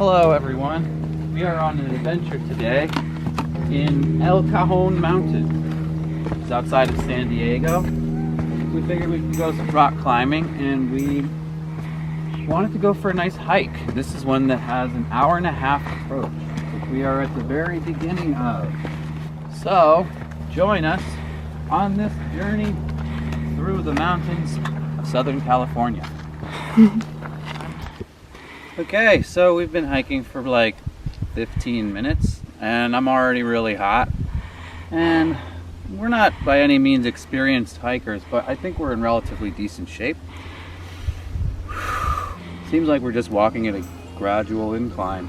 Hello everyone. We are on an adventure today in Cajon Mountain. It's outside of San Diego. We figured we could go some rock climbing and we wanted to go for a nice hike. This is one that has an hour-and-a-half approach, which we are at the very beginning of. So join us on this journey through the mountains of Southern California. Okay, so we've been hiking for like 15 minutes and I'm already really hot. And we're not by any means experienced hikers, but I think we're in relatively decent shape. Seems like we're just walking at a gradual incline,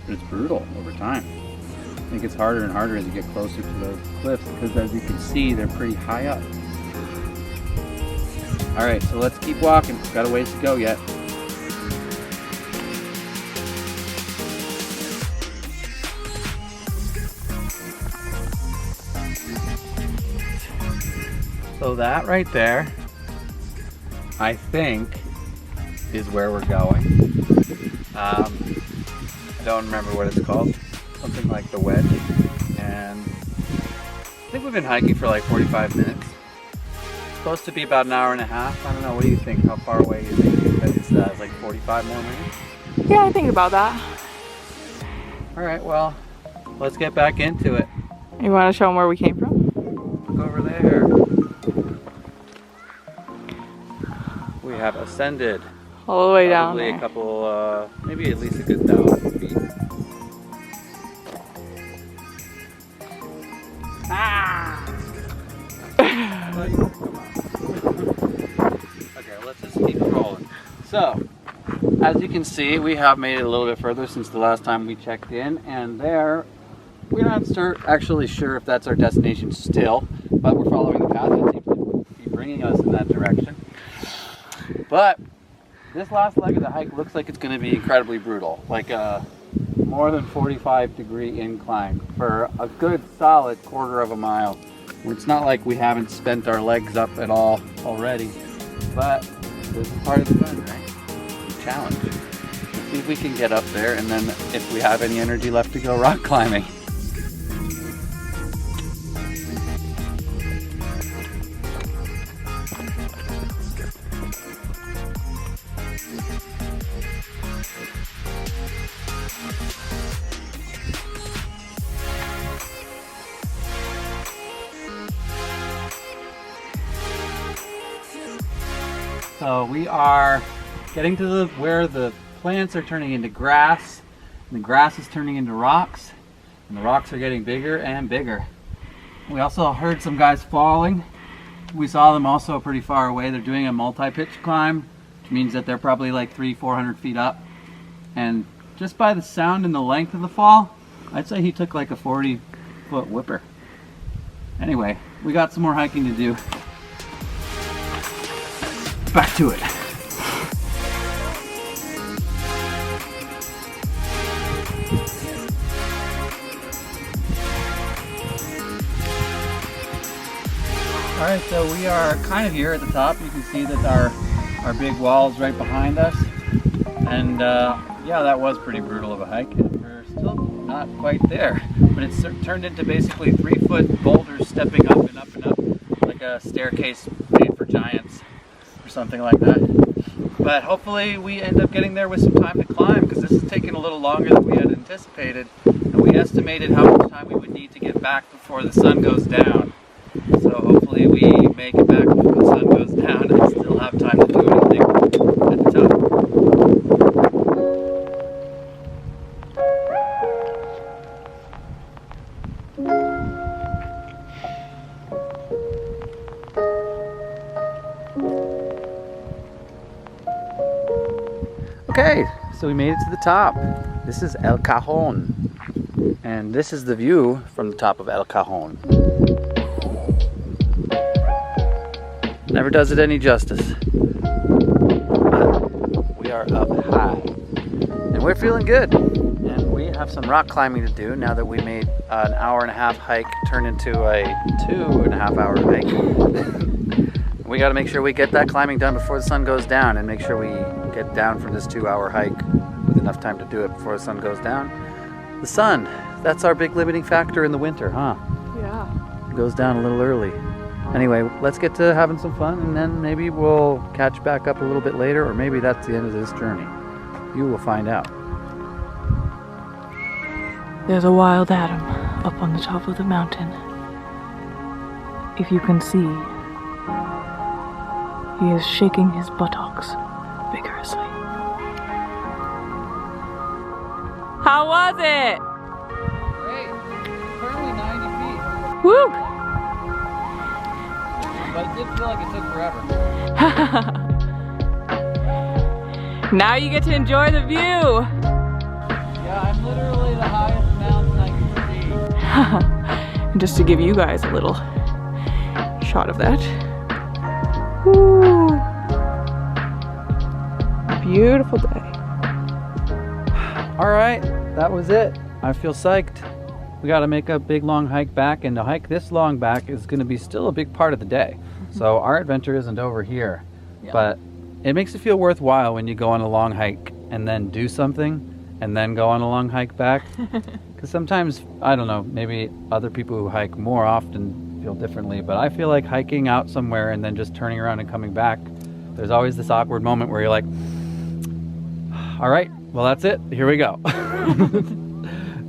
but it's brutal over time. I think it's harder and harder as you get closer to those cliffs because as you can see, they're pretty high up. All right, so let's keep walking. Got a ways to go yet. So that right there, I think, is where we're going. I don't remember what it's called. Something like the Wedge. And I think we've been hiking for like 45 minutes. It's supposed to be about an hour and a half. I don't know, what do you think? How far away do you think it's like 45 more minutes? Yeah, I think about that. All right, well, let's get back into it. You want to show them where we came from? Look over there. We have ascended All the way down probably there. a couple, maybe at least a good 1,000 feet. Ah! Okay, let's just keep rolling. So, as you can see, we have made it a little bit further since the last time we checked in, and there, we're not actually sure if that's our destination still, but we're following the path that seems to be bringing us in that direction. But this last leg of the hike looks like it's going to be incredibly brutal, like a more than 45-degree incline for a good solid quarter of a mile. It's not like we haven't spent our legs up at all already, but this is part of the fun, right? The challenge. Let's see if we can get up there, and then if we have any energy left to go rock climbing. So we are getting to where the plants are turning into grass, and the grass is turning into rocks, and the rocks are getting bigger and bigger. We also heard some guys falling. We saw them also pretty far away. They're doing a multi-pitch climb, which means that they're probably like 300-400 feet up. And just by the sound and the length of the fall, I'd say he took like a 40-foot whipper. Anyway, we got some more hiking to do. Back to it. Alright, so we are kind of here at the top. You can see that our big wall is right behind us. And yeah, that was pretty brutal of a hike. And we're still not quite there. But it's turned into basically 3-foot boulders stepping up and up and up, like a staircase made for giants. Or something like that. But hopefully we end up getting there with some time to climb, because this is taking a little longer than we had anticipated, and we estimated how much time we would need to get back before the sun goes down. So hopefully we make it back before the sun goes down and still have time to do anything at the top. Okay, so we made it to the top. This is El Cajon, and this is the view from the top of El Cajon. Never does it any justice. But we are up high, and we're feeling good. And we have some rock climbing to do now that we made an hour-and-a-half hike turn into a 2.5-hour hike. We got to make sure we get that climbing done before the sun goes down, and make sure we get down from this 2-hour hike with enough time to do it before the sun goes down. The sun, that's our big limiting factor in the winter, huh? Yeah. It goes down a little early. Anyway, let's get to having some fun, and then maybe we'll catch back up a little bit later, or maybe that's the end of this journey. You will find out. There's a wild Adam up on the top of the mountain. If you can see, he is shaking his buttocks vigorously. How was it? Great. Currently 90 feet. Woo! But it did feel like it took forever. Now you get to enjoy the view. Yeah, I'm literally the highest mountain I can see. And just to give you guys a little shot of that. Woo! Beautiful day. All right, that was it. I feel psyched. We got to make a big long hike back, and to hike this long back is going to be still a big part of the day. So our adventure isn't over here, but it makes it feel worthwhile when you go on a long hike and then do something and then go on a long hike back. Because sometimes, I don't know, maybe other people who hike more often feel differently, but I feel like hiking out somewhere and then just turning around and coming back, there's always this awkward moment where you're like, all right, well, that's it. Here we go.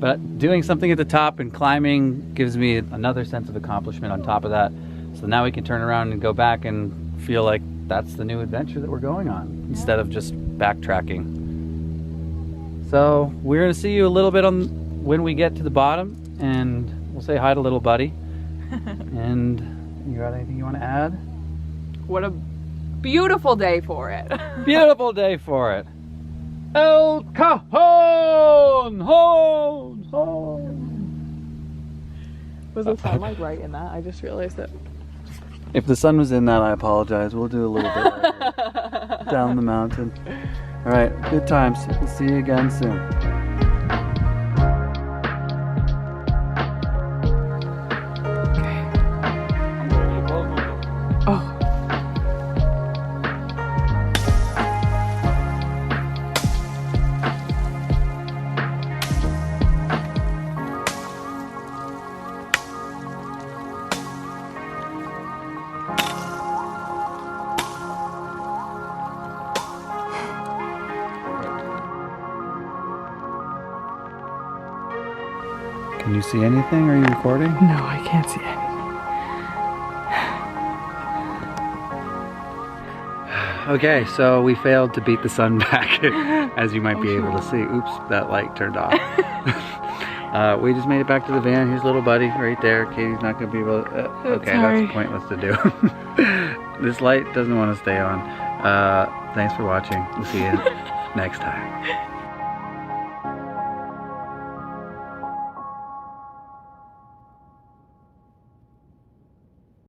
But doing something at the top and climbing gives me another sense of accomplishment on top of that. So now we can turn around and go back and feel like that's the new adventure that we're going on instead of just backtracking. So we're going to see you a little bit on when we get to the bottom, and we'll say hi to little buddy. And you got anything you want to add? What a beautiful day for it. Beautiful day for it. El Cajon! Home! Home! Was the sunlight right in that? I just realized that. If the sun was in that, I apologize. We'll do a little bit later. Down the mountain. All right, good times. We'll see you again soon. Oh. Can you see anything? Are you recording? No, I can't see anything. Okay, so we failed to beat the sun back, as you might be able to see. Oops, that light turned off. We just made it back to the van. Here's little buddy right there. Katie's not going to be able to... okay, Sorry. that's pointless to do. This light doesn't want to stay on. Thanks for watching. We'll see you next time.